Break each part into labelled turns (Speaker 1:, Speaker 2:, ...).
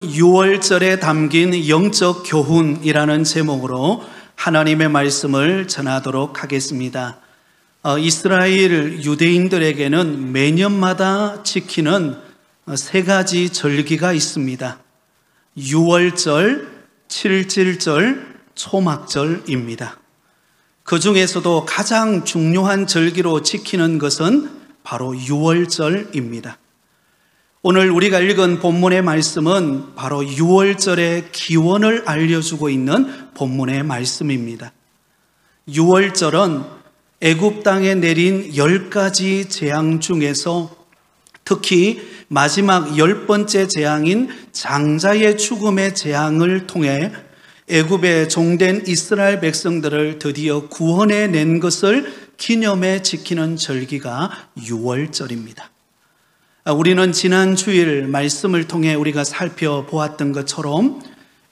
Speaker 1: 6월절에 담긴 영적 교훈이라는 제목으로 하나님의 말씀을 전하도록 하겠습니다. 이스라엘 유대인들에게는 매년마다 지키는 세 가지 절기가 있습니다. 6월절, 7.7절, 초막절입니다. 그 중에서도 가장 중요한 절기로 지키는 것은 바로 6월절입니다. 오늘 우리가 읽은 본문의 말씀은 바로 6월절의 기원을 알려주고 있는 본문의 말씀입니다. 6월절은 애굽 땅에 내린 10가지 재앙 중에서 특히 마지막 10번째 재앙인 장자의 죽음의 재앙을 통해 애굽에 종된 이스라엘 백성들을 드디어 구원해낸 것을 기념해 지키는 절기가 6월절입니다. 우리는 지난 주일 말씀을 통해 우리가 살펴보았던 것처럼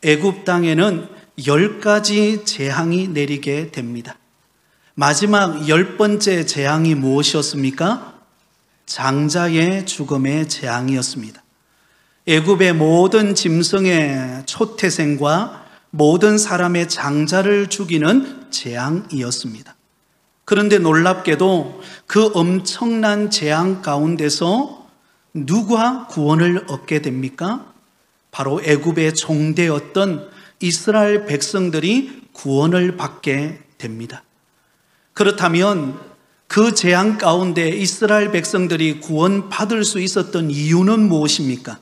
Speaker 1: 애굽 땅에는 10가지 재앙이 내리게 됩니다. 마지막 10번째 재앙이 무엇이었습니까? 장자의 죽음의 재앙이었습니다. 애굽의 모든 짐승의 초태생과 모든 사람의 장자를 죽이는 재앙이었습니다. 그런데 놀랍게도 그 엄청난 재앙 가운데서 누가 구원을 얻게 됩니까? 바로 애굽의 종되었던 이스라엘 백성들이 구원을 받게 됩니다. 그렇다면 그 재앙 가운데 이스라엘 백성들이 구원받을 수 있었던 이유는 무엇입니까?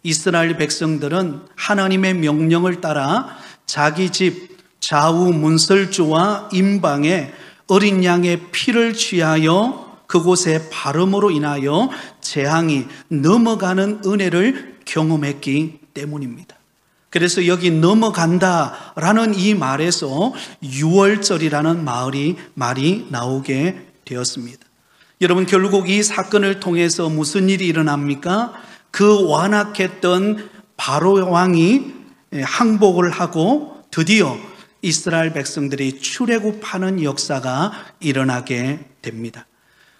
Speaker 1: 이스라엘 백성들은 하나님의 명령을 따라 자기 집 좌우 문설주와 임방에 어린 양의 피를 취하여 그곳에 바름으로 인하여 재앙이 넘어가는 은혜를 경험했기 때문입니다. 그래서 여기 넘어간다라는 이 말에서 6월절이라는 말이 나오게 되었습니다. 여러분, 결국 이 사건을 통해서 무슨 일이 일어납니까? 그 완악했던 바로 왕이 항복을 하고 드디어 이스라엘 백성들이 출애굽하는 역사가 일어나게 됩니다.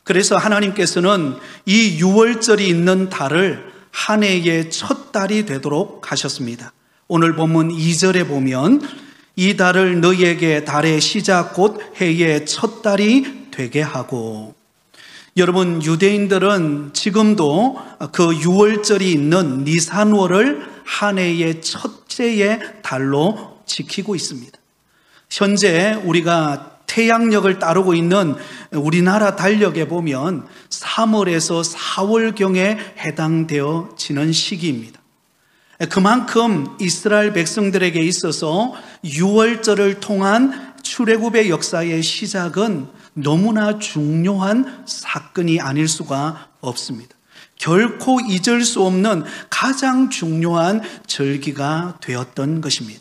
Speaker 1: 그래서 하나님께서는 이 6월절이 있는 달을 한 해의 첫 달이 되도록 하셨습니다. 오늘 본문 2절에 보면 이 달을 너희에게 달의 시작 곧 해의 첫 달이 되게 하고, 여러분, 유대인들은 지금도 그 6월절이 있는 니산월을 한 해의 첫째의 달로 지키고 있습니다. 현재 우리가 태양력을 따르고 있는 우리나라 달력에 보면 3월에서 4월경에 해당되어지는 시기입니다. 그만큼 이스라엘 백성들에게 있어서 6월절을 통한 출애굽의 역사의 시작은 너무나 중요한 사건이 아닐 수가 없습니다. 결코 잊을 수 없는 가장 중요한 절기가 되었던 것입니다.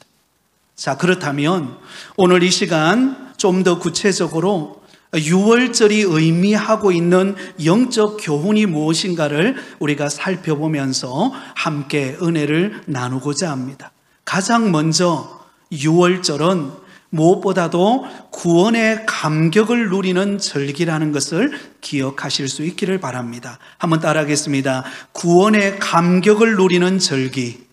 Speaker 1: 자, 그렇다면 오늘 이 시간 좀 더 구체적으로 6월절이 의미하고 있는 영적 교훈이 무엇인가를 우리가 살펴보면서 함께 은혜를 나누고자 합니다. 가장 먼저 6월절은 무엇보다도 구원의 감격을 누리는 절기라는 것을 기억하실 수 있기를 바랍니다. 한번 따라하겠습니다. 구원의 감격을 누리는 절기.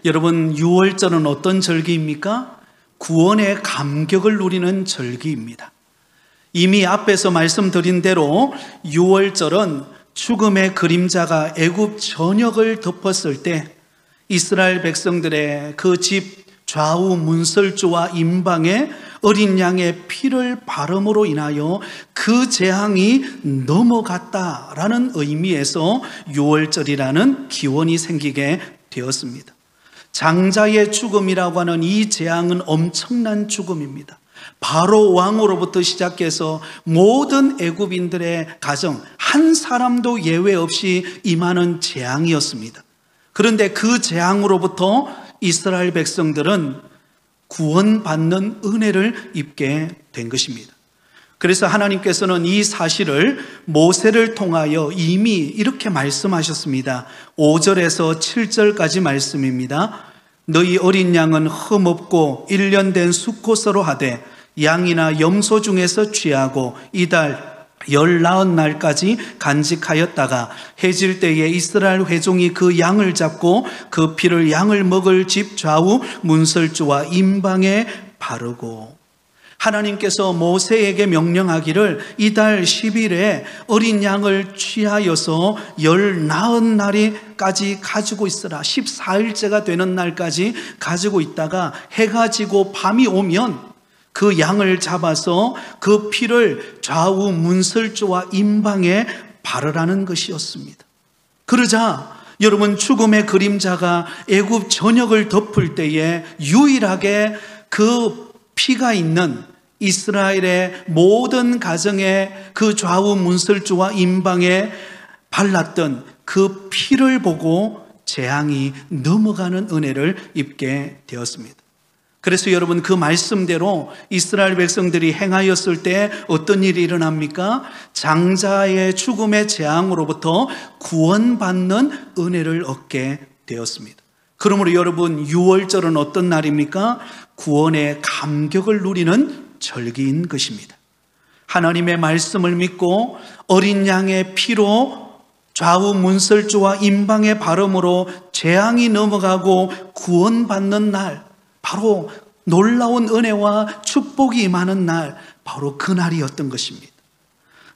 Speaker 1: 여러분, 6월절은 어떤 절기입니까? 구원의 감격을 누리는 절기입니다. 이미 앞에서 말씀드린 대로 6월절은 죽음의 그림자가 애굽 전역을 덮었을 때 이스라엘 백성들의 그 집 좌우 문설주와 임방에 어린 양의 피를 바름으로 인하여 그 재앙이 넘어갔다라는 의미에서 6월절이라는 기원이 생기게 되었습니다. 장자의 죽음이라고 하는 이 재앙은 엄청난 죽음입니다. 바로 왕으로부터 시작해서 모든 애굽인들의 가정 한 사람도 예외 없이 임하는 재앙이었습니다. 그런데 그 재앙으로부터 이스라엘 백성들은 구원받는 은혜를 입게 된 것입니다. 그래서 하나님께서는 이 사실을 모세를 통하여 이미 이렇게 말씀하셨습니다. 5절에서 7절까지 말씀입니다. 너희 어린 양은 흠없고 1년 된 수컷으로 하되 양이나 염소 중에서 취하고 이달 날까지 간직하였다가 해질 때에 이스라엘 회중이 그 양을 잡고 그 피를 양을 먹을 집 좌우 문설주와 임방에 바르고, 하나님께서 모세에게 명령하기를 이달 10일에 어린 양을 취하여서 나흔 날까지 가지고 있으라. 14일째가 되는 날까지 가지고 있다가 해가 지고 밤이 오면 그 양을 잡아서 그 피를 좌우 문설주와 임방에 바르라는 것이었습니다. 그러자 여러분, 죽음의 그림자가 애굽 전역을 덮을 때에 유일하게 그 피가 있는 이스라엘의 모든 가정에 그 좌우 문설주와 임방에 발랐던 그 피를 보고 재앙이 넘어가는 은혜를 입게 되었습니다. 그래서 여러분, 그 말씀대로 이스라엘 백성들이 행하였을 때 어떤 일이 일어납니까? 장자의 죽음의 재앙으로부터 구원받는 은혜를 얻게 되었습니다. 그러므로 여러분, 유월절은 어떤 날입니까? 구원의 감격을 누리는 절기인 것입니다. 하나님의 말씀을 믿고 어린 양의 피로 좌우 문설주와 임방의 바름으로 재앙이 넘어가고 구원받는 날, 바로 놀라운 은혜와 축복이 임하는 날, 바로 그 날이었던 것입니다.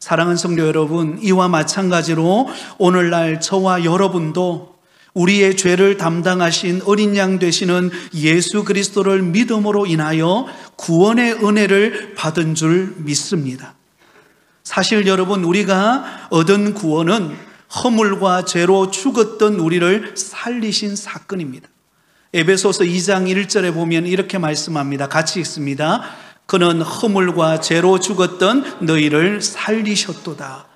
Speaker 1: 사랑하는 성도 여러분, 이와 마찬가지로 오늘날 저와 여러분도 우리의 죄를 담당하신 어린 양 되시는 예수 그리스도를 믿음으로 인하여 구원의 은혜를 받은 줄 믿습니다. 사실 여러분, 우리가 얻은 구원은 허물과 죄로 죽었던 우리를 살리신 사건입니다. 에베소서 2장 1절에 보면 이렇게 말씀합니다. 같이 읽습니다. 그는 허물과 죄로 죽었던 너희를 살리셨도다.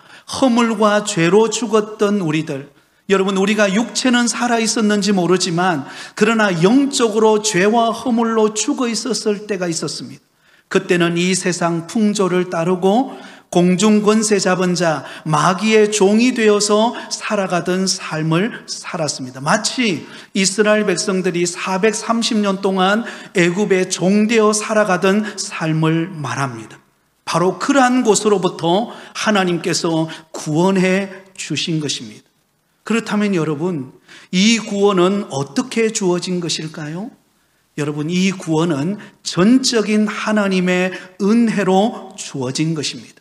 Speaker 1: 허물과 죄로 죽었던 우리들, 여러분, 우리가 육체는 살아있었는지 모르지만 그러나 영적으로 죄와 허물로 죽어 있었을 때가 있었습니다. 그때는 이 세상 풍조를 따르고 공중 권세 잡은 자, 마귀의 종이 되어서 살아가던 삶을 살았습니다. 마치 이스라엘 백성들이 430년 동안 애굽의 종되어 살아가던 삶을 말합니다. 바로 그러한 곳으로부터 하나님께서 구원해 주신 것입니다. 그렇다면 여러분, 이 구원은 어떻게 주어진 것일까요? 여러분, 이 구원은 전적인 하나님의 은혜로 주어진 것입니다.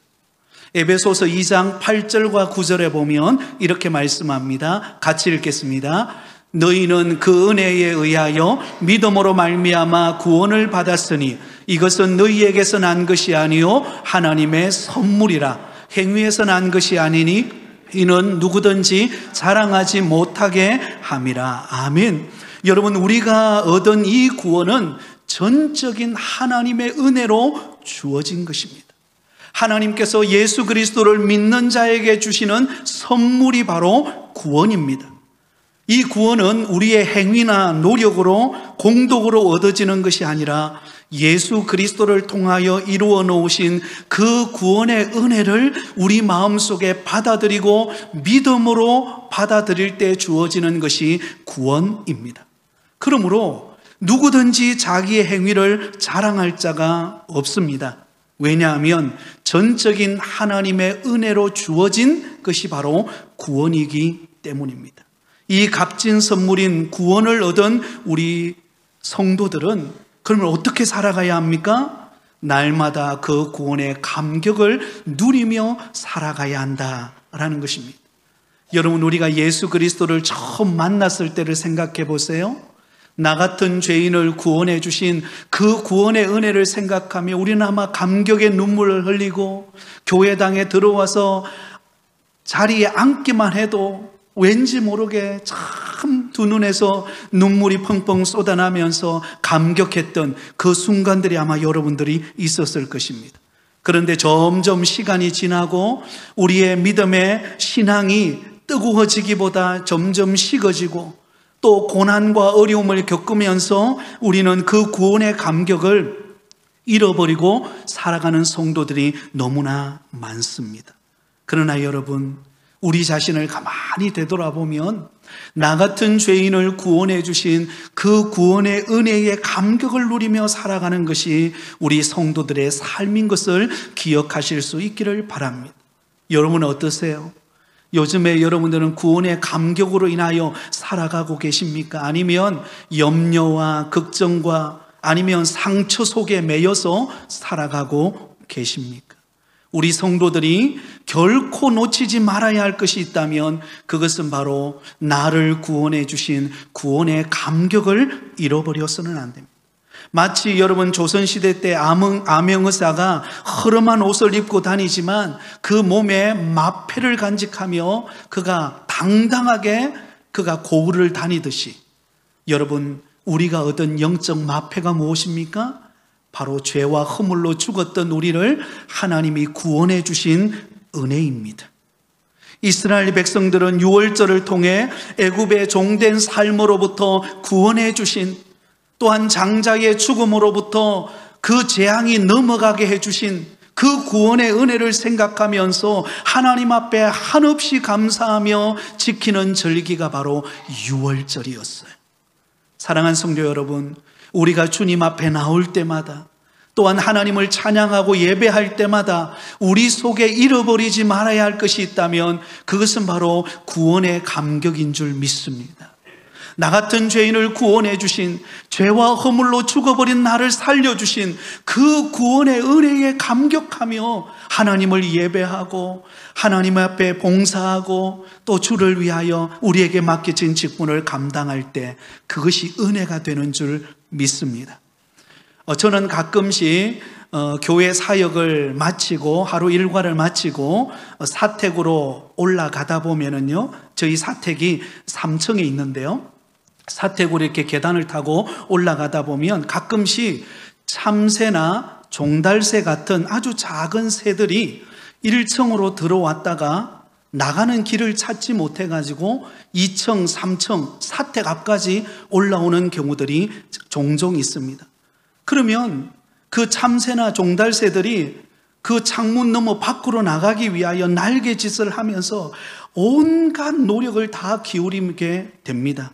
Speaker 1: 에베소서 2장 8절과 9절에 보면 이렇게 말씀합니다. 같이 읽겠습니다. 너희는 그 은혜에 의하여 믿음으로 말미암아 구원을 받았으니 이것은 너희에게서 난 것이 아니요 하나님의 선물이라. 행위에서 난 것이 아니니 이는 누구든지 자랑하지 못하게 함이라. 아멘. 여러분, 우리가 얻은 이 구원은 전적인 하나님의 은혜로 주어진 것입니다. 하나님께서 예수 그리스도를 믿는 자에게 주시는 선물이 바로 구원입니다. 이 구원은 우리의 행위나 노력으로 공덕으로 얻어지는 것이 아니라 예수 그리스도를 통하여 이루어 놓으신 그 구원의 은혜를 우리 마음속에 받아들이고 믿음으로 받아들일 때 주어지는 것이 구원입니다. 그러므로 누구든지 자기의 행위를 자랑할 자가 없습니다. 왜냐하면 전적인 하나님의 은혜로 주어진 것이 바로 구원이기 때문입니다. 이 값진 선물인 구원을 얻은 우리 성도들은 그러면 어떻게 살아가야 합니까? 날마다 그 구원의 감격을 누리며 살아가야 한다라는 것입니다. 여러분, 우리가 예수 그리스도를 처음 만났을 때를 생각해 보세요. 나 같은 죄인을 구원해 주신 그 구원의 은혜를 생각하며 우리는 아마 감격의 눈물을 흘리고 교회당에 들어와서 자리에 앉기만 해도 왠지 모르게 참 두 눈에서 눈물이 펑펑 쏟아나면서 감격했던 그 순간들이 아마 여러분들이 있었을 것입니다. 그런데 점점 시간이 지나고 우리의 믿음의 신앙이 뜨거워지기보다 점점 식어지고 또 고난과 어려움을 겪으면서 우리는 그 구원의 감격을 잃어버리고 살아가는 성도들이 너무나 많습니다. 그러나 여러분, 우리 자신을 가만히 되돌아보면 나 같은 죄인을 구원해 주신 그 구원의 은혜의 감격을 누리며 살아가는 것이 우리 성도들의 삶인 것을 기억하실 수 있기를 바랍니다. 여러분은 어떠세요? 요즘에 여러분들은 구원의 감격으로 인하여 살아가고 계십니까? 아니면 염려와 걱정과 아니면 상처 속에 매여서 살아가고 계십니까? 우리 성도들이 결코 놓치지 말아야 할 것이 있다면 그것은 바로 나를 구원해 주신 구원의 감격을 잃어버려서는 안 됩니다. 마치 여러분 조선시대 때 암행의사가 허름한 옷을 입고 다니지만 그 몸에 마패를 간직하며 그가 당당하게 그가 고을을 다니듯이, 여러분 우리가 얻은 영적 마패가 무엇입니까? 바로 죄와 허물로 죽었던 우리를 하나님이 구원해 주신 은혜입니다. 이스라엘 백성들은 유월절을 통해 애굽의 종된 삶으로부터 구원해 주신, 또한 장자의 죽음으로부터 그 재앙이 넘어가게 해주신 그 구원의 은혜를 생각하면서 하나님 앞에 한없이 감사하며 지키는 절기가 바로 유월절이었어요. 사랑하는 성도 여러분, 우리가 주님 앞에 나올 때마다, 또한 하나님을 찬양하고 예배할 때마다 우리 속에 잃어버리지 말아야 할 것이 있다면 그것은 바로 구원의 감격인 줄 믿습니다. 나 같은 죄인을 구원해 주신, 죄와 허물로 죽어버린 나를 살려주신 그 구원의 은혜에 감격하며 하나님을 예배하고 하나님 앞에 봉사하고 또 주를 위하여 우리에게 맡겨진 직분을 감당할 때 그것이 은혜가 되는 줄 믿습니다. 저는 가끔씩 교회 사역을 마치고 하루 일과를 마치고 사택으로 올라가다 보면은요, 저희 사택이 3층에 있는데요, 사택으로 이렇게 계단을 타고 올라가다 보면 가끔씩 참새나 종달새 같은 아주 작은 새들이 1층으로 들어왔다가 나가는 길을 찾지 못해가지고 2층, 3층, 사택 앞까지 올라오는 경우들이 종종 있습니다. 그러면 그 참새나 종달새들이 그 창문 너머 밖으로 나가기 위하여 날개짓을 하면서 온갖 노력을 다 기울이게 됩니다.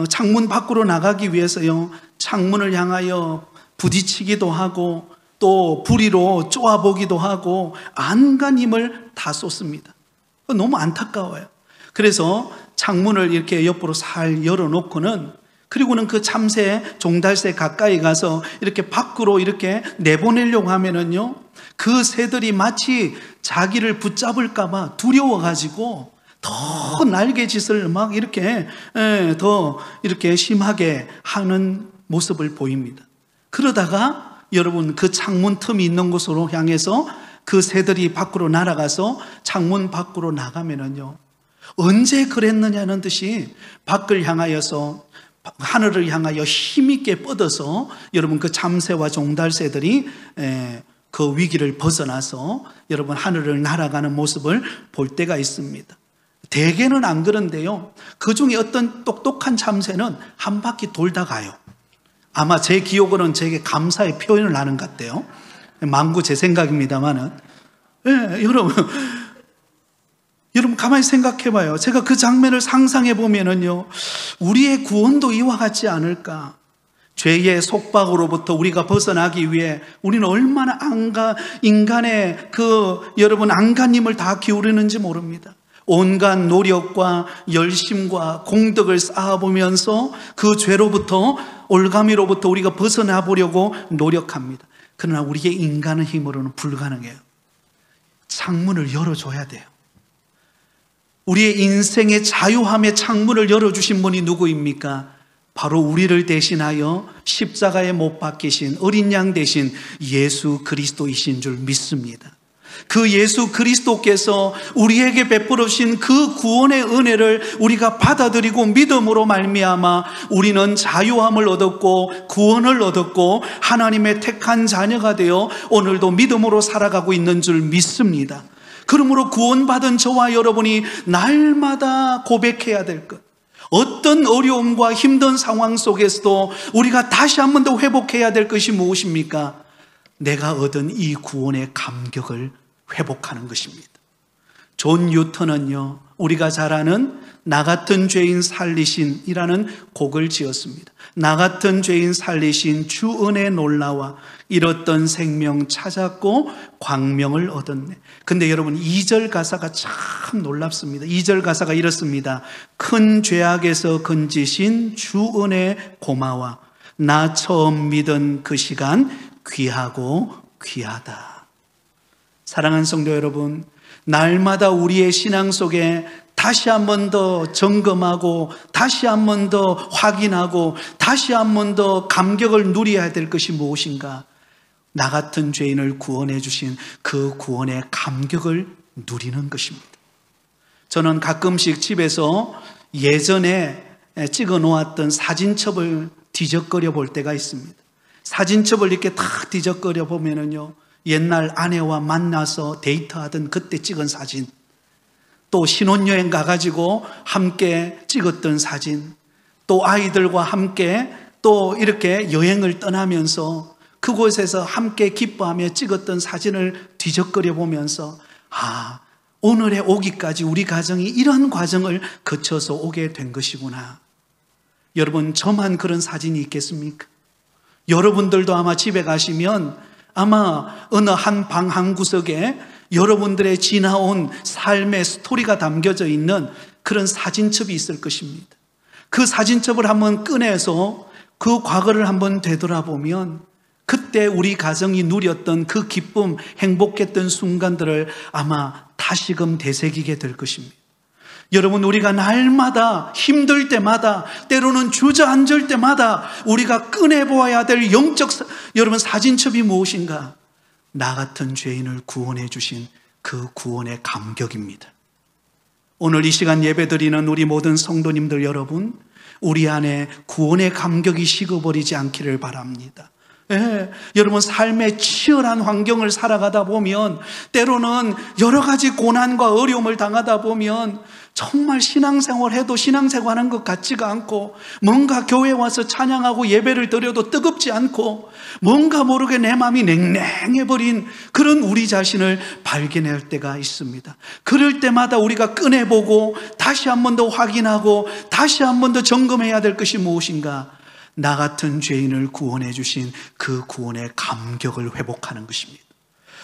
Speaker 1: 창문 밖으로 나가기 위해서요, 창문을 향하여 부딪히기도 하고 또 부리로 쪼아보기도 하고 안간 힘을 다 쏟습니다. 너무 안타까워요. 그래서 창문을 이렇게 옆으로 살 열어놓고는, 그리고는 그 참새, 종달새 가까이 가서 이렇게 밖으로 이렇게 내보내려고 하면은요, 그 새들이 마치 자기를 붙잡을까봐 두려워가지고 더 날개짓을 막 이렇게 더 이렇게 심하게 하는 모습을 보입니다. 그러다가 여러분 그 창문 틈이 있는 곳으로 향해서 그 새들이 밖으로 날아가서 창문 밖으로 나가면은요, 언제 그랬느냐는 듯이 밖을 향하여서 하늘을 향하여 힘있게 뻗어서 여러분 그 참새와 종달새들이 그 위기를 벗어나서 여러분 하늘을 날아가는 모습을 볼 때가 있습니다. 대개는 안 그런데요, 그 중에 어떤 똑똑한 참새는 한 바퀴 돌다 가요. 아마 제 기억으로는 제게 감사의 표현을 하는 것 같아요. 망구 제 생각입니다만은. 여러분 가만히 생각해 봐요. 제가 그 장면을 상상해 보면은요, 우리의 구원도 이와 같지 않을까? 죄의 속박으로부터 우리가 벗어나기 위해 우리는 얼마나 인간의 여러분 안간힘을 다 기울이는지 모릅니다. 온갖 노력과 열심과 공덕을 쌓아보면서 그 죄로부터, 올가미로부터 우리가 벗어나 보려고 노력합니다. 그러나 우리의 인간의 힘으로는 불가능해요. 창문을 열어줘야 돼요. 우리의 인생의 자유함의 창문을 열어주신 분이 누구입니까? 바로 우리를 대신하여 십자가에 못 박히신 어린 양 대신 예수 그리스도이신 줄 믿습니다. 그 예수 그리스도께서 우리에게 베풀어 주신 그 구원의 은혜를 우리가 받아들이고 믿음으로 말미암아 우리는 자유함을 얻었고 구원을 얻었고 하나님의 택한 자녀가 되어 오늘도 믿음으로 살아가고 있는 줄 믿습니다. 그러므로 구원받은 저와 여러분이 날마다 고백해야 될 것, 어떤 어려움과 힘든 상황 속에서도 우리가 다시 한 번 더 회복해야 될 것이 무엇입니까? 내가 얻은 이 구원의 감격을 회복하는 것입니다. 존 뉴턴은요, 우리가 잘 아는 나 같은 죄인 살리신이라는 곡을 지었습니다. 나 같은 죄인 살리신 주 은혜 놀라와 잃었던 생명 찾았고 광명을 얻었네. 근데 여러분 2절 가사가 참 놀랍습니다. 2절 가사가 이렇습니다. 큰 죄악에서 건지신 주 은혜 고마워. 나 처음 믿은 그 시간 귀하고 귀하다. 사랑하는 성도 여러분, 날마다 우리의 신앙 속에 다시 한 번 더 점검하고 다시 한 번 더 확인하고 다시 한 번 더 감격을 누려야 될 것이 무엇인가? 나 같은 죄인을 구원해 주신 그 구원의 감격을 누리는 것입니다. 저는 가끔씩 집에서 예전에 찍어 놓았던 사진첩을 뒤적거려 볼 때가 있습니다. 사진첩을 이렇게 탁 뒤적거려 보면은요, 옛날 아내와 만나서 데이트하던 그때 찍은 사진, 또 신혼여행 가가지고 함께 찍었던 사진, 또 아이들과 함께 또 이렇게 여행을 떠나면서 그곳에서 함께 기뻐하며 찍었던 사진을 뒤적거려 보면서 오늘에 오기까지 우리 가정이 이런 과정을 거쳐서 오게 된 것이구나. 여러분, 저만 그런 사진이 있겠습니까? 여러분들도 아마 집에 가시면 아마 어느 한 방 한 구석에 여러분들의 지나온 삶의 스토리가 담겨져 있는 그런 사진첩이 있을 것입니다. 그 사진첩을 한번 꺼내서 그 과거를 한번 되돌아보면 그때 우리 가정이 누렸던 그 기쁨, 행복했던 순간들을 아마 다시금 되새기게 될 것입니다. 여러분, 우리가 날마다 힘들 때마다 때로는 주저앉을 때마다 우리가 꺼내보아야 될 영적 여러분 사진첩이 무엇인가? 나 같은 죄인을 구원해 주신 그 구원의 감격입니다. 오늘 이 시간 예배드리는 우리 모든 성도님들 여러분, 우리 안에 구원의 감격이 식어버리지 않기를 바랍니다. 여러분, 삶의 치열한 환경을 살아가다 보면 때로는 여러 가지 고난과 어려움을 당하다 보면 정말 신앙생활 해도 신앙생활하는 것 같지가 않고 뭔가 교회에 와서 찬양하고 예배를 드려도 뜨겁지 않고 뭔가 모르게 내 마음이 냉랭해버린 그런 우리 자신을 발견할 때가 있습니다. 그럴 때마다 우리가 꺼내보고 다시 한 번 더 확인하고 다시 한 번 더 점검해야 될 것이 무엇인가? 나 같은 죄인을 구원해 주신 그 구원의 감격을 회복하는 것입니다.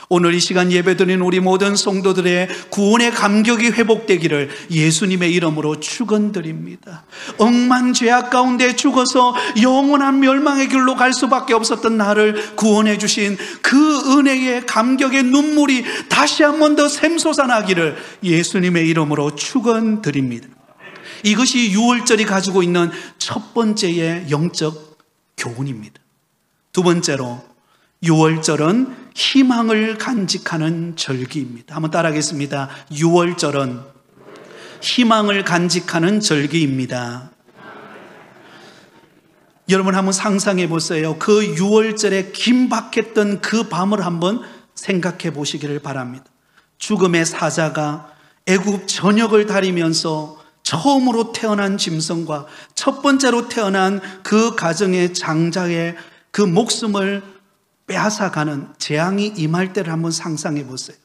Speaker 1: 오늘 이 시간 예배드리는 우리 모든 성도들의 구원의 감격이 회복되기를 예수님의 이름으로 축원드립니다. 억만 죄악 가운데 죽어서 영원한 멸망의 길로 갈 수밖에 없었던 나를 구원해 주신 그 은혜의 감격의 눈물이 다시 한 번 더 샘솟아나기를 예수님의 이름으로 축원드립니다. 이것이 유월절이 가지고 있는 첫 번째의 영적 교훈입니다. 두 번째로, 유월절은 희망을 간직하는 절기입니다. 한번 따라하겠습니다. 유월절은 희망을 간직하는 절기입니다. 여러분 한번 상상해 보세요. 그 유월절에 긴박했던 그 밤을 한번 생각해 보시기를 바랍니다. 죽음의 사자가 애굽 전역을 다니면서 처음으로 태어난 짐승과 첫 번째로 태어난 그 가정의 장자의 그 목숨을 빼앗아가는 재앙이 임할 때를 한번 상상해 보세요.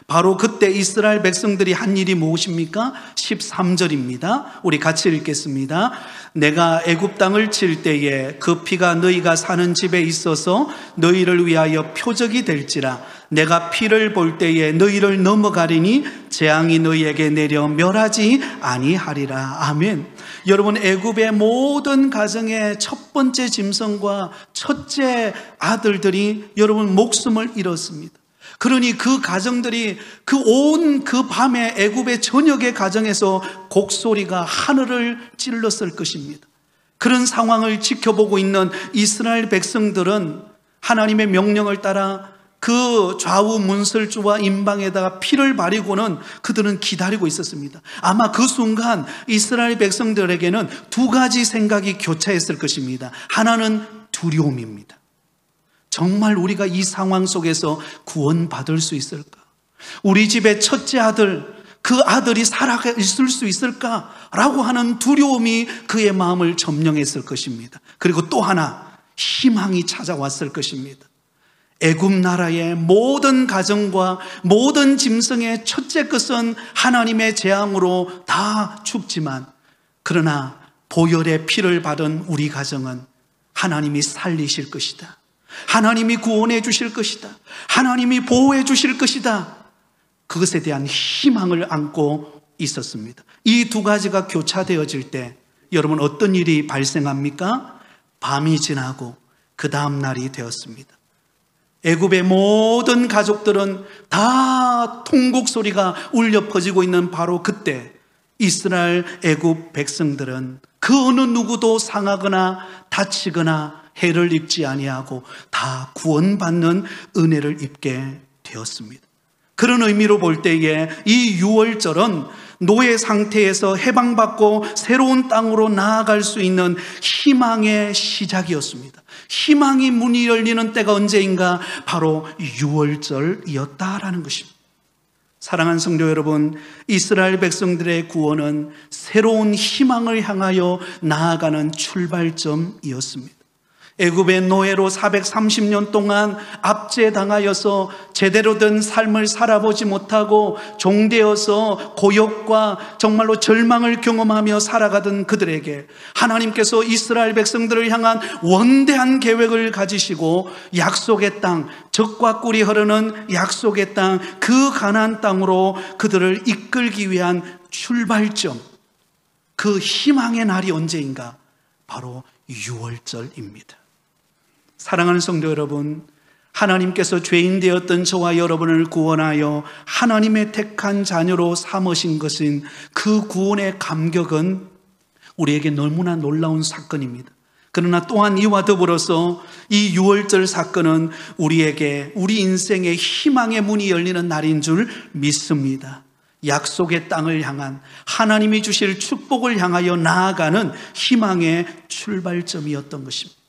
Speaker 1: 바로 그때 이스라엘 백성들이 한 일이 무엇입니까? 13절입니다. 우리 같이 읽겠습니다. 내가 애굽 땅을 칠 때에 그 피가 너희가 사는 집에 있어서 너희를 위하여 표적이 될지라. 내가 피를 볼 때에 너희를 넘어가리니 재앙이 너희에게 내려 멸하지 아니하리라. 아멘. 여러분, 애굽의 모든 가정의 첫 번째 짐승과 첫째 아들들이 여러분 목숨을 잃었습니다. 그러니 그 가정들이 그 밤에 애굽의 전역의 가정에서 곡소리가 하늘을 찔렀을 것입니다. 그런 상황을 지켜보고 있는 이스라엘 백성들은 하나님의 명령을 따라 그 좌우 문설주와 임방에다가 피를 바르고는 그들은 기다리고 있었습니다. 아마 그 순간 이스라엘 백성들에게는 두 가지 생각이 교차했을 것입니다. 하나는 두려움입니다. 정말 우리가 이 상황 속에서 구원받을 수 있을까? 우리 집의 첫째 아들, 그 아들이 살아있을 수 있을까라고 하는 두려움이 그의 마음을 점령했을 것입니다. 그리고 또 하나, 희망이 찾아왔을 것입니다. 애굽 나라의 모든 가정과 모든 짐승의 첫째 것은 하나님의 재앙으로 다 죽지만, 그러나 보혈의 피를 받은 우리 가정은 하나님이 살리실 것이다, 하나님이 구원해 주실 것이다, 하나님이 보호해 주실 것이다, 그것에 대한 희망을 안고 있었습니다. 이 두 가지가 교차되어질 때 여러분 어떤 일이 발생합니까? 밤이 지나고 그 다음 날이 되었습니다. 애굽의 모든 가족들은 다 통곡 소리가 울려 퍼지고 있는 바로 그때 이스라엘 애굽 백성들은 그 어느 누구도 상하거나 다치거나 해를 입지 아니하고 다 구원받는 은혜를 입게 되었습니다. 그런 의미로 볼 때에 이 유월절은 노예 상태에서 해방받고 새로운 땅으로 나아갈 수 있는 희망의 시작이었습니다. 희망이 문이 열리는 때가 언제인가? 바로 유월절이었다라는 것입니다. 사랑하는 성도 여러분, 이스라엘 백성들의 구원은 새로운 희망을 향하여 나아가는 출발점이었습니다. 애굽의 노예로 430년 동안 압제당하여서 제대로 된 삶을 살아보지 못하고 종되어서 고역과 정말로 절망을 경험하며 살아가던 그들에게 하나님께서 이스라엘 백성들을 향한 원대한 계획을 가지시고 약속의 땅, 젖과 꿀이 흐르는 약속의 땅, 그 가나안 땅으로 그들을 이끌기 위한 출발점, 그 희망의 날이 언제인가? 바로 유월절입니다. 사랑하는 성도 여러분, 하나님께서 죄인 되었던 저와 여러분을 구원하여 하나님의 택한 자녀로 삼으신 것은 그 구원의 감격은 우리에게 너무나 놀라운 사건입니다. 그러나 또한 이와 더불어서 이 유월절 사건은 우리에게 우리 인생의 희망의 문이 열리는 날인 줄 믿습니다. 약속의 땅을 향한 하나님이 주실 축복을 향하여 나아가는 희망의 출발점이었던 것입니다.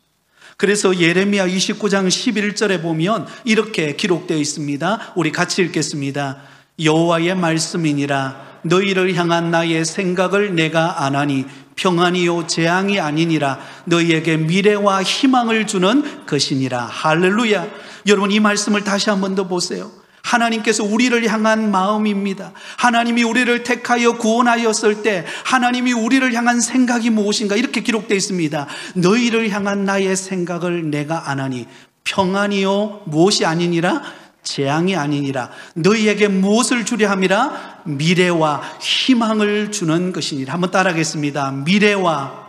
Speaker 1: 그래서 예레미야 29장 11절에 보면 이렇게 기록되어 있습니다. 우리 같이 읽겠습니다. 여호와의 말씀이니라. 너희를 향한 나의 생각을 내가 아나니 평안이요 재앙이 아니니라. 너희에게 미래와 희망을 주는 것이니라. 할렐루야. 여러분, 이 말씀을 다시 한 번 더 보세요. 하나님께서 우리를 향한 마음입니다. 하나님이 우리를 택하여 구원하였을 때 하나님이 우리를 향한 생각이 무엇인가? 이렇게 기록되어 있습니다. 너희를 향한 나의 생각을 내가 아나니 평안이요 무엇이 아니니라? 재앙이 아니니라. 너희에게 무엇을 주려 함이라? 미래와 희망을 주는 것이니라. 한번 따라하겠습니다. 미래와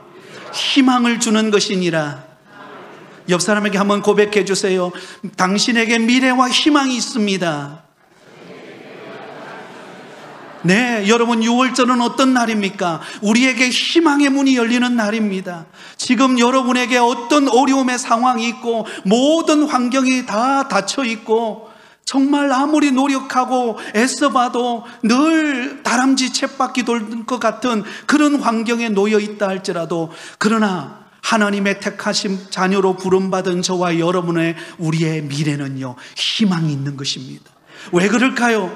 Speaker 1: 희망을 주는 것이니라. 옆 사람에게 한번 고백해 주세요. 당신에게 미래와 희망이 있습니다. 네, 여러분, 유월절은 어떤 날입니까? 우리에게 희망의 문이 열리는 날입니다. 지금 여러분에게 어떤 어려움의 상황이 있고 모든 환경이 다 닫혀 있고 정말 아무리 노력하고 애써봐도 늘 다람쥐 쳇바퀴 돌 것 같은 그런 환경에 놓여 있다 할지라도, 그러나 하나님의 택하신 자녀로 부름받은 저와 여러분의 우리의 미래는요, 희망이 있는 것입니다. 왜 그럴까요?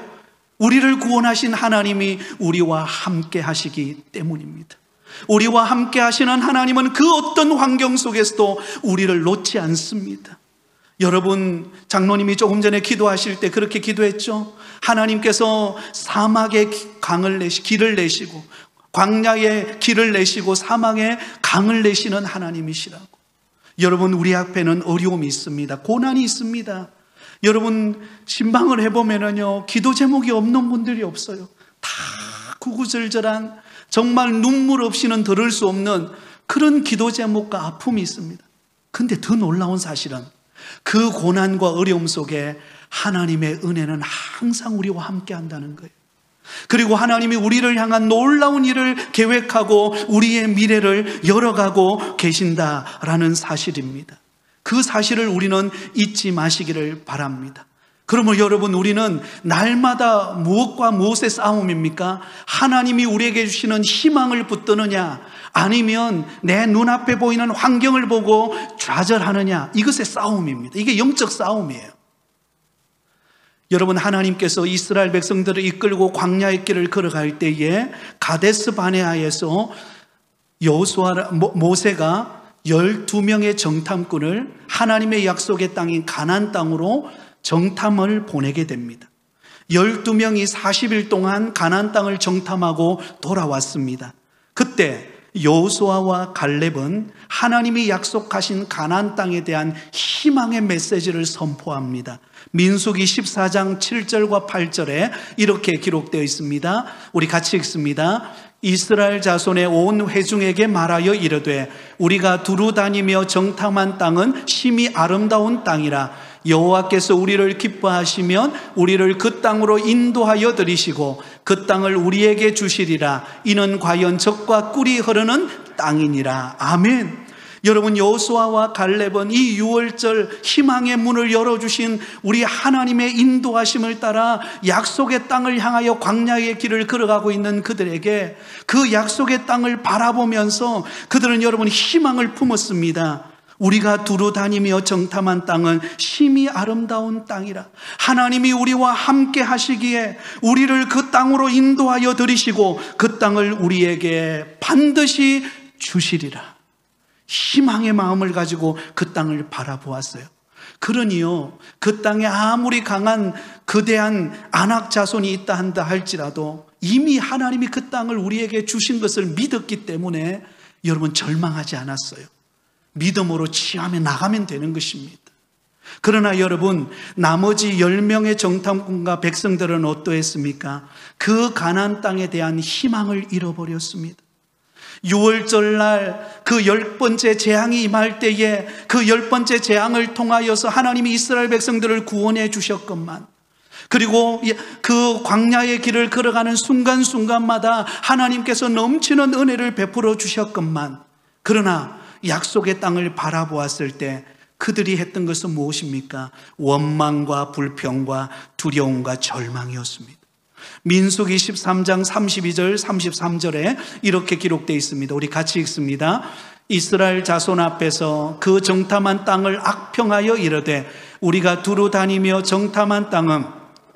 Speaker 1: 우리를 구원하신 하나님이 우리와 함께 하시기 때문입니다. 우리와 함께 하시는 하나님은 그 어떤 환경 속에서도 우리를 놓지 않습니다. 여러분, 장로님이 조금 전에 기도하실 때 그렇게 기도했죠. 하나님께서 사막에 길을 내시고 광야에 길을 내시고 사막에 강을 내시는 하나님이시라고. 여러분, 우리 앞에는 어려움이 있습니다. 고난이 있습니다. 여러분, 신방을 해보면은요, 기도 제목이 없는 분들이 없어요. 다 구구절절한, 정말 눈물 없이는 들을 수 없는 그런 기도 제목과 아픔이 있습니다. 근데 더 놀라운 사실은 그 고난과 어려움 속에 하나님의 은혜는 항상 우리와 함께 한다는 거예요. 그리고 하나님이 우리를 향한 놀라운 일을 계획하고 우리의 미래를 열어가고 계신다라는 사실입니다. 그 사실을 우리는 잊지 마시기를 바랍니다. 그러면 여러분, 우리는 날마다 무엇과 무엇의 싸움입니까? 하나님이 우리에게 주시는 희망을 붙드느냐, 아니면 내 눈앞에 보이는 환경을 보고 좌절하느냐, 이것의 싸움입니다. 이게 영적 싸움이에요. 여러분, 하나님께서 이스라엘 백성들을 이끌고 광야의 길을 걸어갈 때에 가데스 바네아에서 모세가 12명의 정탐꾼을 하나님의 약속의 땅인 가나안 땅으로 정탐을 보내게 됩니다. 12명이 40일 동안 가나안 땅을 정탐하고 돌아왔습니다. 그때 여호수아와 갈렙은 하나님이 약속하신 가나안 땅에 대한 희망의 메시지를 선포합니다. 민수기 14장 7절과 8절에 이렇게 기록되어 있습니다. 우리 같이 읽습니다. 이스라엘 자손의 온 회중에게 말하여 이르되 우리가 두루 다니며 정탐한 땅은 심히 아름다운 땅이라. 여호와께서 우리를 기뻐하시면 우리를 그 땅으로 인도하여 들이시고 그 땅을 우리에게 주시리라. 이는 과연 젖과 꿀이 흐르는 땅이니라. 아멘. 여러분, 여호수아와 갈렙은 이 유월절 희망의 문을 열어주신 우리 하나님의 인도하심을 따라 약속의 땅을 향하여 광야의 길을 걸어가고 있는 그들에게 그 약속의 땅을 바라보면서 그들은 여러분 희망을 품었습니다. 우리가 두루 다니며 정탐한 땅은 심히 아름다운 땅이라. 하나님이 우리와 함께 하시기에 우리를 그 땅으로 인도하여 들이시고 그 땅을 우리에게 반드시 주시리라. 희망의 마음을 가지고 그 땅을 바라보았어요. 그러니요, 그 땅에 아무리 강한 거대한 아낙 자손이 있다 한다 할지라도 이미 하나님이 그 땅을 우리에게 주신 것을 믿었기 때문에 여러분 절망하지 않았어요. 믿음으로 취하며 나가면 되는 것입니다. 그러나 여러분, 나머지 10명의 정탐꾼과 백성들은 어떠했습니까? 그 가나안 땅에 대한 희망을 잃어버렸습니다. 6월절 날 그 10번째 재앙이 임할 때에 그 10번째 재앙을 통하여서 하나님이 이스라엘 백성들을 구원해 주셨건만, 그리고 그 광야의 길을 걸어가는 순간순간마다 하나님께서 넘치는 은혜를 베풀어 주셨건만, 그러나 약속의 땅을 바라보았을 때 그들이 했던 것은 무엇입니까? 원망과 불평과 두려움과 절망이었습니다. 민수기 13장 32절 33절에 이렇게 기록되어 있습니다. 우리 같이 읽습니다. 이스라엘 자손 앞에서 그 정탐한 땅을 악평하여 이르되 우리가 두루 다니며 정탐한 땅은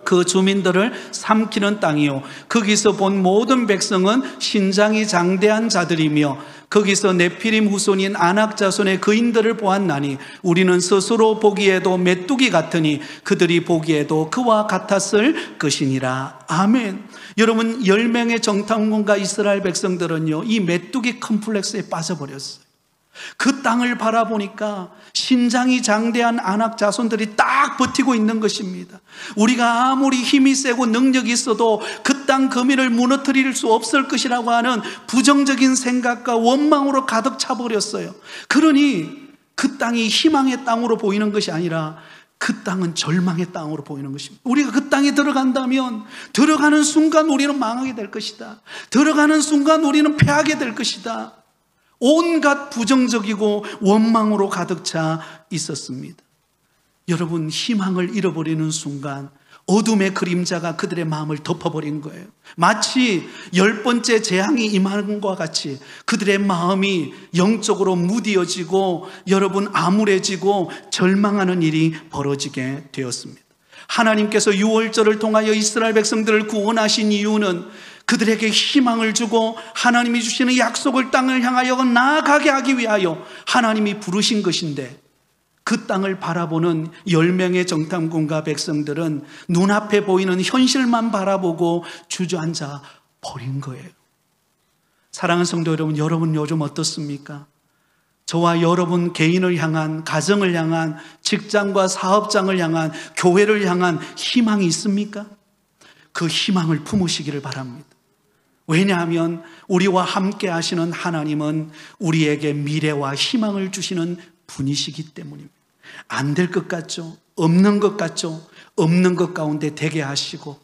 Speaker 1: 그 주민들을 삼키는 땅이요 거기서 본 모든 백성은 신장이 장대한 자들이며 거기서 네피림 후손인 아낙 자손의 거인들을 보았나니 우리는 스스로 보기에도 메뚜기 같으니 그들이 보기에도 그와 같았을 것이니라. 아멘. 여러분, 10명의 정탐꾼과 이스라엘 백성들은요 이 메뚜기 컴플렉스에 빠져버렸어요. 그 땅을 바라보니까 신장이 장대한 아낙 자손들이 딱 버티고 있는 것입니다. 우리가 아무리 힘이 세고 능력이 있어도 그 땅 거민을 무너뜨릴 수 없을 것이라고 하는 부정적인 생각과 원망으로 가득 차버렸어요. 그러니 그 땅이 희망의 땅으로 보이는 것이 아니라 그 땅은 절망의 땅으로 보이는 것입니다. 우리가 그 땅에 들어간다면 들어가는 순간 우리는 망하게 될 것이다. 들어가는 순간 우리는 패하게 될 것이다. 온갖 부정적이고 원망으로 가득 차 있었습니다. 여러분, 희망을 잃어버리는 순간 어둠의 그림자가 그들의 마음을 덮어버린 거예요. 마치 10번째 재앙이 임하는 것과 같이 그들의 마음이 영적으로 무디어지고 여러분 암울해지고 절망하는 일이 벌어지게 되었습니다. 하나님께서 6월절을 통하여 이스라엘 백성들을 구원하신 이유는 그들에게 희망을 주고 하나님이 주시는 약속을 땅을 향하여 나아가게 하기 위하여 하나님이 부르신 것인데, 그 땅을 바라보는 10명의 정탐꾼과 백성들은 눈앞에 보이는 현실만 바라보고 주저앉아 버린 거예요. 사랑하는 성도 여러분, 여러분 요즘 어떻습니까? 저와 여러분 개인을 향한, 가정을 향한, 직장과 사업장을 향한, 교회를 향한 희망이 있습니까? 그 희망을 품으시기를 바랍니다. 왜냐하면 우리와 함께 하시는 하나님은 우리에게 미래와 희망을 주시는 분이시기 때문입니다. 안 될 것 같죠? 없는 것 같죠? 없는 것 가운데 되게 하시고,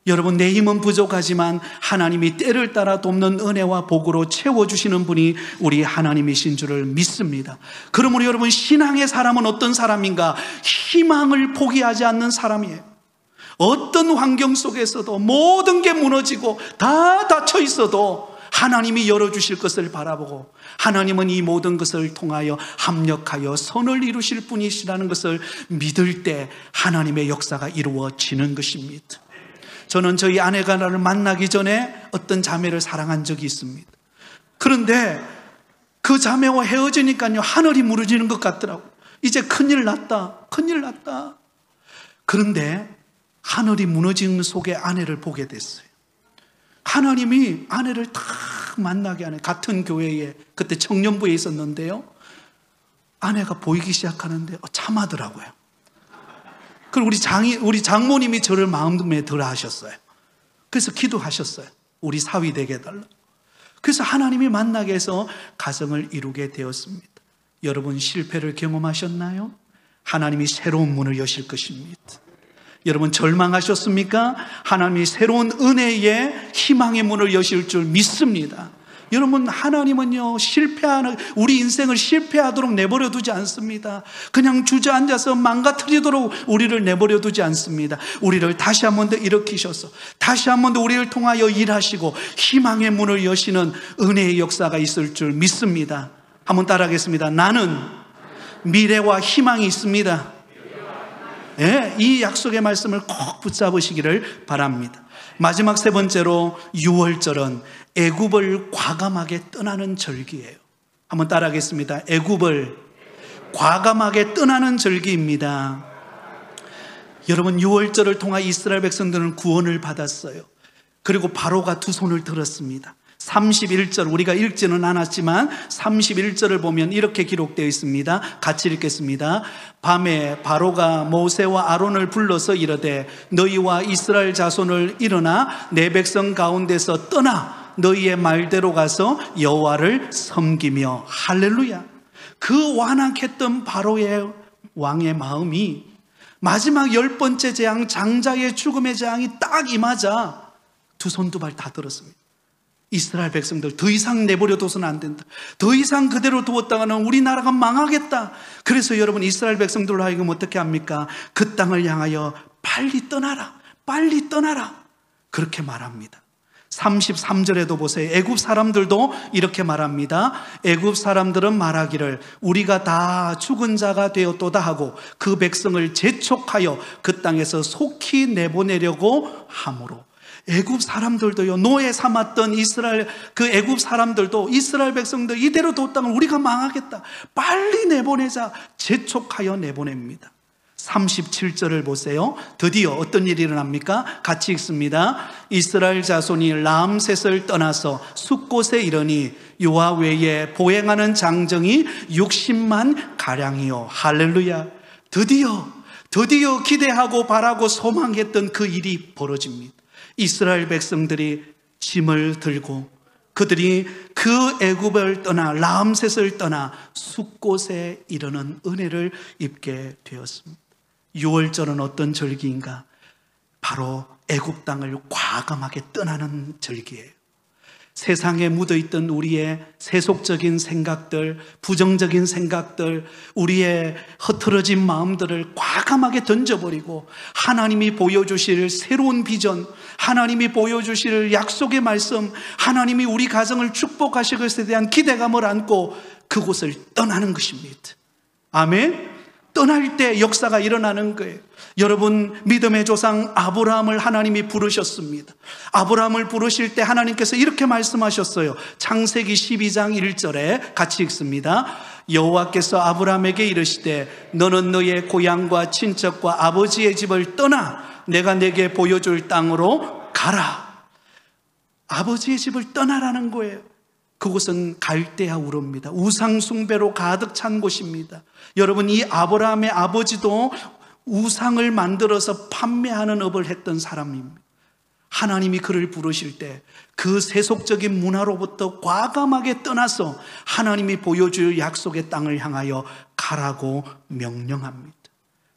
Speaker 1: 여러분 내 힘은 부족하지만 하나님이 때를 따라 돕는 은혜와 복으로 채워주시는 분이 우리 하나님이신 줄을 믿습니다. 그러므로 여러분, 신앙의 사람은 어떤 사람인가? 희망을 포기하지 않는 사람이에요. 어떤 환경 속에서도 모든 게 무너지고 다 닫혀 있어도 하나님이 열어주실 것을 바라보고 하나님은 이 모든 것을 통하여 합력하여 선을 이루실 분이시라는 것을 믿을 때 하나님의 역사가 이루어지는 것입니다. 저는 저희 아내가 나를 만나기 전에 어떤 자매를 사랑한 적이 있습니다. 그런데 그 자매와 헤어지니까요, 하늘이 무너지는 것 같더라고요. 이제 큰일 났다, 큰일 났다. 그런데 하늘이 무너지는 속에 아내를 보게 됐어요. 하나님이 아내를 딱 만나게 하네. 같은 교회에 그때 청년부에 있었는데요, 아내가 보이기 시작하는데 참하더라고요. 그리고 우리 장모님이 저를 마음에 들어 하셨어요. 그래서 기도하셨어요. 우리 사위 되게 해달라고. 그래서 하나님이 만나게 해서 가정을 이루게 되었습니다. 여러분, 실패를 경험하셨나요? 하나님이 새로운 문을 여실 것입니다. 여러분, 절망하셨습니까? 하나님이 새로운 은혜의 희망의 문을 여실 줄 믿습니다. 여러분, 하나님은요, 우리 인생을 실패하도록 내버려 두지 않습니다. 그냥 주저앉아서 망가뜨리도록 우리를 내버려 두지 않습니다. 우리를 다시 한 번 더 일으키셔서 다시 한 번 더 우리를 통하여 일하시고 희망의 문을 여시는 은혜의 역사가 있을 줄 믿습니다. 한번 따라하겠습니다. 나는 미래와 희망이 있습니다. 네, 이 약속의 말씀을 꼭 붙잡으시기를 바랍니다. 마지막 세 번째로, 6월절은 애굽을 과감하게 떠나는 절기예요. 한번 따라하겠습니다. 애굽을 과감하게 떠나는 절기입니다. 여러분, 6월절을 통해 이스라엘 백성들은 구원을 받았어요. 그리고 바로가 두 손을 들었습니다. 31절, 우리가 읽지는 않았지만 31절을 보면 이렇게 기록되어 있습니다. 같이 읽겠습니다. 밤에 바로가 모세와 아론을 불러서 이르되 너희와 이스라엘 자손을 일어나 내 백성 가운데서 떠나 너희의 말대로 가서 여호와를 섬기며. 할렐루야. 그 완악했던 바로의 왕의 마음이 마지막 10번째 재앙, 장자의 죽음의 재앙이 딱 임하자 두 손 두 발 다 들었습니다. 이스라엘 백성들 더 이상 내버려 둬서는 안 된다. 더 이상 그대로 두었다가는 우리나라가 망하겠다. 그래서 여러분, 이스라엘 백성들로 하여금 어떻게 합니까? 그 땅을 향하여 빨리 떠나라, 빨리 떠나라, 그렇게 말합니다. 33절에도 보세요. 애굽 사람들도 이렇게 말합니다. 애굽 사람들은 말하기를 우리가 다 죽은 자가 되었도다 하고 그 백성을 재촉하여 그 땅에서 속히 내보내려고 하므로. 애굽 사람들도요, 노예 삼았던 그 애굽 사람들도 이스라엘 백성들 이대로 뒀다면 우리가 망하겠다, 빨리 내보내자, 재촉하여 내보냅니다. 37절을 보세요. 드디어 어떤 일이 일어납니까? 같이 읽습니다. 이스라엘 자손이 람셋을 떠나서 숫곳에 이르니 여호와 외에 보행하는 장정이 60만 가량이요. 할렐루야. 드디어 기대하고 바라고 소망했던 그 일이 벌어집니다. 이스라엘 백성들이 짐을 들고 그들이 그 애굽을 떠나 람셋을 떠나 숫곳에 이르는 은혜를 입게 되었습니다. 6월절은 어떤 절기인가? 바로 애굽 땅을 과감하게 떠나는 절기예요. 세상에 묻어있던 우리의 세속적인 생각들, 부정적인 생각들, 우리의 흐트러진 마음들을 과감하게 던져버리고 하나님이 보여주실 새로운 비전, 하나님이 보여주실 약속의 말씀, 하나님이 우리 가정을 축복하실 것에 대한 기대감을 안고 그곳을 떠나는 것입니다. 아멘. 떠날 때 역사가 일어나는 거예요. 여러분, 믿음의 조상 아브라함을 하나님이 부르셨습니다. 아브라함을 부르실 때 하나님께서 이렇게 말씀하셨어요. 창세기 12장 1절에 같이 읽습니다. 여호와께서 아브라함에게 이르시되 너는 너의 고향과 친척과 아버지의 집을 떠나 내가 내게 보여줄 땅으로 가라. 아버지의 집을 떠나라는 거예요. 그곳은 갈대아 우르입니다. 우상 숭배로 가득 찬 곳입니다. 여러분, 이 아브라함의 아버지도 우상을 만들어서 판매하는 업을 했던 사람입니다. 하나님이 그를 부르실 때 그 세속적인 문화로부터 과감하게 떠나서 하나님이 보여줄 약속의 땅을 향하여 가라고 명령합니다.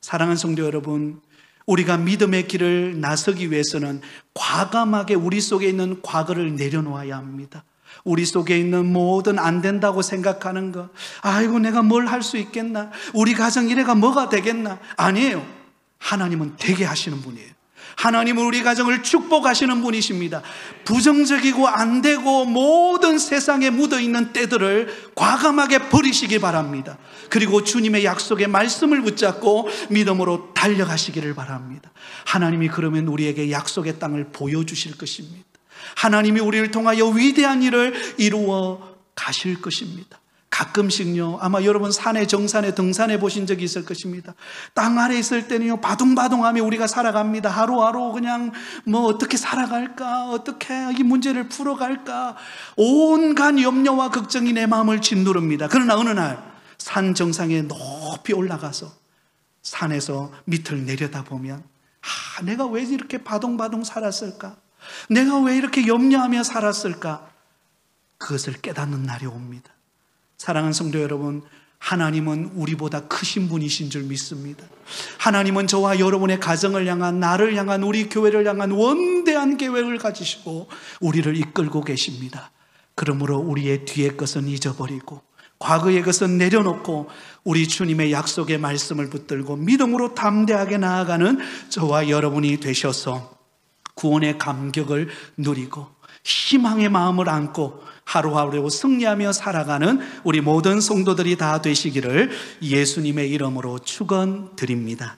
Speaker 1: 사랑하는 성도 여러분, 우리가 믿음의 길을 나서기 위해서는 과감하게 우리 속에 있는 과거를 내려놓아야 합니다. 우리 속에 있는 모든 안 된다고 생각하는 것, 아이고 내가 뭘 할 수 있겠나, 우리 가정 이래가 뭐가 되겠나. 아니에요. 하나님은 되게 하시는 분이에요. 하나님은 우리 가정을 축복하시는 분이십니다. 부정적이고 안 되고 모든 세상에 묻어있는 때들을 과감하게 버리시기 바랍니다. 그리고 주님의 약속의 말씀을 붙잡고 믿음으로 달려가시기를 바랍니다. 하나님이 그러면 우리에게 약속의 땅을 보여주실 것입니다. 하나님이 우리를 통하여 위대한 일을 이루어 가실 것입니다. 가끔씩요, 아마 여러분 산에 정산에 등산해 보신 적이 있을 것입니다. 땅 아래 있을 때는요, 바둥바둥하며 우리가 살아갑니다. 하루하루 그냥 뭐 어떻게 살아갈까, 어떻게 이 문제를 풀어갈까, 온갖 염려와 걱정이 내 마음을 짓누릅니다. 그러나 어느 날 산 정상에 높이 올라가서 산에서 밑을 내려다보면, 내가 왜 이렇게 바둥바둥 살았을까? 내가 왜 이렇게 염려하며 살았을까? 그것을 깨닫는 날이 옵니다. 사랑하는 성도 여러분, 하나님은 우리보다 크신 분이신 줄 믿습니다. 하나님은 저와 여러분의 가정을 향한, 나를 향한, 우리 교회를 향한 원대한 계획을 가지시고 우리를 이끌고 계십니다. 그러므로 우리의 뒤의 것은 잊어버리고 과거의 것은 내려놓고 우리 주님의 약속의 말씀을 붙들고 믿음으로 담대하게 나아가는 저와 여러분이 되셔서 구원의 감격을 누리고 희망의 마음을 안고 하루하루 승리하며 살아가는 우리 모든 성도들이 다 되시기를 예수님의 이름으로 축원드립니다.